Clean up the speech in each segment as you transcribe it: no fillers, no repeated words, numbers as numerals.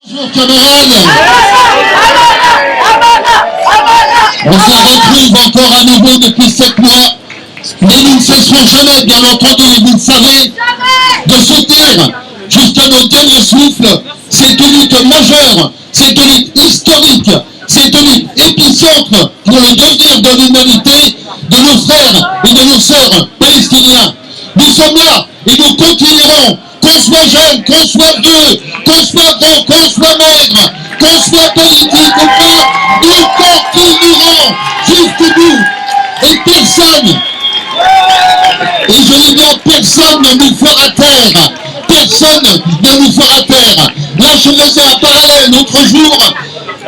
Bonjour camarades, on se retrouve encore à nouveau depuis 7 mois, mais nous ne cesserons jamais, bien entendu, et vous le savez, de soutenir jusqu'à notre dernier souffle cette lutte majeure, cette lutte historique, cette lutte épicentre pour le devenir de l'humanité, de nos frères et de nos sœurs palestiniens. Nous sommes là et nous continuerons, qu'on soit jeune, qu'on soit vieux, qu'on soit gros, qu'on soit maigre, qu'on soit politique ou pas, nous continuerons jusqu'au bout. Et personne, et je dis bien personne ne nous fera taire. Personne ne nous fera taire. Là, je faisais un parallèle l'autre jour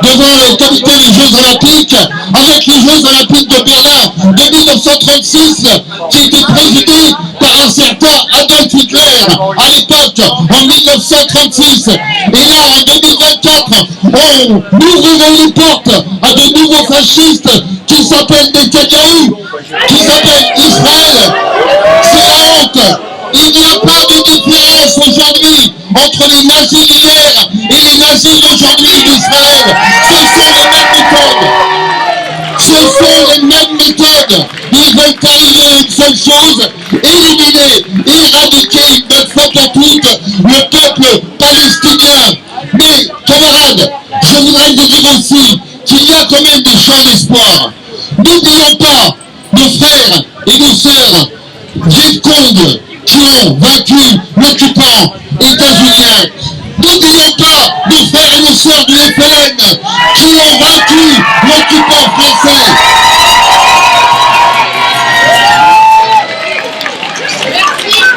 devant le comité des Jeux Olympiques avec les Jeux Olympiques de Berlin de 1936 qui étaient présidés par un certain Adolf Hitler à l'époque en 1936. Et là en 2024 on ouvrirait les portes à de nouveaux fascistes qui s'appellent Netanyahou, qui s'appellent Israël. C'est la honte. Il n'y a pas de différence aujourd'hui entre les nazis d'hier et les nazis d'aujourd'hui d'Israël. Ce sont les mêmes méthodes. Ce sont les mêmes méthodes. Ils veulent arriver à une seule chose, éliminer, éradiquer une bonne fois pour toutes le peuple palestinien. Mais camarades, je voudrais vous dire aussi qu'il y a quand même des champs d'espoir. N'oublions pas nos frères et nos sœurs Viet Cong qui ont vaincu l'occupant états-unien. N'oublions pas nos frères et nos sœurs du FLN qui ont vaincu l'occupant français.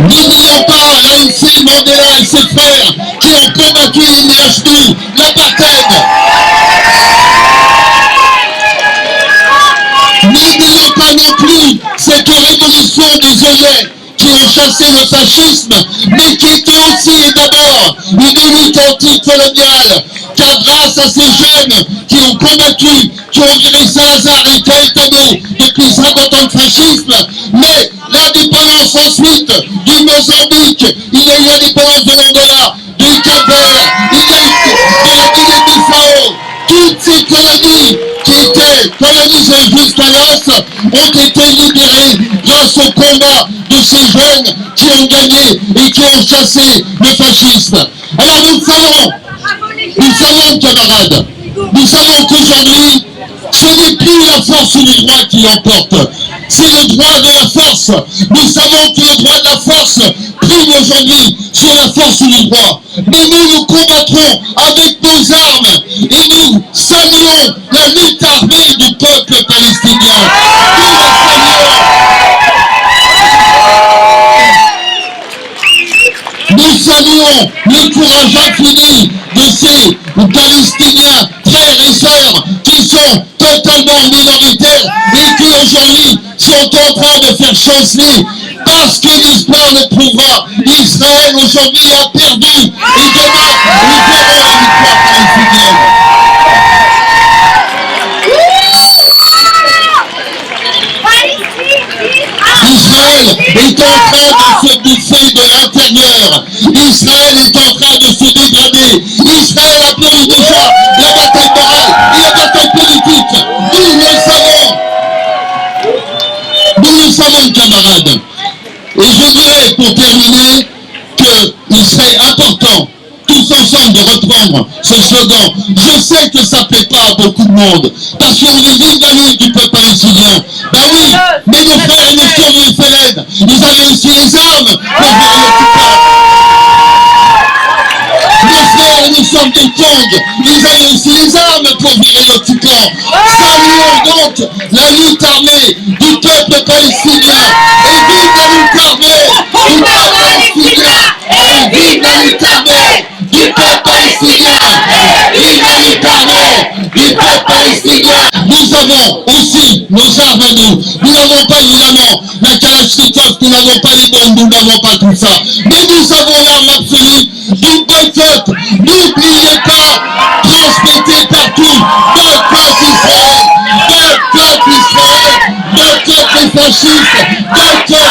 N'oublions pas l'ANC, Mandela et ses frères qui ont combattu l'IHD, l'apartheid. N'oublions pas non plus cette révolution des œillets qui ont chassé le fascisme, mais qui était aussi et d'abord une lutte anticoloniale, car grâce à ces jeunes qui ont combattu, qui ont viré Salazar et Caetano depuis 50 ans de fascisme, mais l'indépendance ensuite du Mozambique, il y a eu l'indépendance de l'Angola, du Cap-Vert, il y a eu de la Guinée-Bissau, toutes ces colonies qui étaient colonisées jusqu'à l'os ont été libérées grâce au combat de ces jeunes qui ont gagné et qui ont chassé le fascisme. Alors nous savons camarades, nous savons qu'aujourd'hui, ce n'est plus la force du droit qui l'emporte, c'est le droit de la force. Nous savons que le droit de la force prime aujourd'hui sur la force du droit. Mais nous combattrons avec nos armes et nous saluons la lutte armée du peuple palestinien. Nous la saluons. Nous saluons le courage infini de ces Palestiniens, frères et sœurs, qui sont totalement minoritaires et qui aujourd'hui sont en train de faire chanceler parce que l'histoire le prouvera. Israël aujourd'hui a perdu et demain nous verrons la victoire palestinienne. Israël est en train de se bouffer de l'intérieur. Israël est en train de se dégrader. Israël a perdu déjà la bataille morale et la bataille politique. Nous le savons. Nous le savons, camarades. Et je dirais, pour terminer, qu'il serait important, tous ensemble, de reprendre ce slogan. Je sais que ça ne plaît pas à beaucoup de monde, parce qu'on est vive la lutte du peuple palestinien. Ben oui, mais nos frères et nos sœurs du FLN, ils avaient aussi les armes pour virer l'occupant. Nos frères et nos sœurs des Cong, ils avaient aussi les armes pour virer l'occupant. Saluons donc la lutte armée du peuple palestinien. Et vive la lutte armée du peuple palestinien. Et vive la lutte armée du peuple palestinien. Vive la lutte armée du peuple palestinien. Nous avons aussi nos armes à nous. Nous n'avons pas évidemment la Kalachnikov, nous n'avons pas les bombes, nous n'avons pas tout ça. Mais nous avons l'arme absolue du boycott. N'oubliez pas, transmettez partout, boycott Israël, boycott Israël, boycott les fascistes, boycott